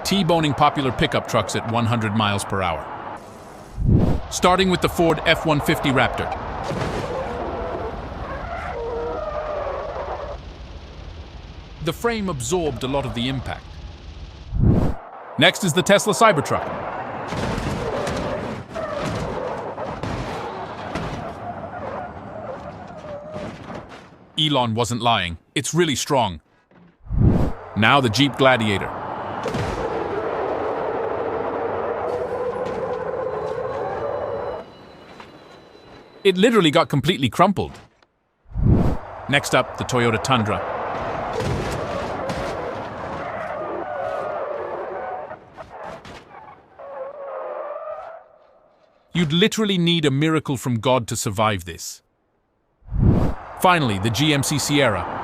T-boning popular pickup trucks at 100 miles per hour. Starting with the Ford F-150 Raptor. The frame absorbed a lot of the impact. Next is the Tesla Cybertruck. Elon wasn't lying. It's really strong. Now the Jeep Gladiator. It literally got completely crumpled. Next up, the Toyota Tundra. You'd literally need a miracle from God to survive this. Finally, the GMC Sierra.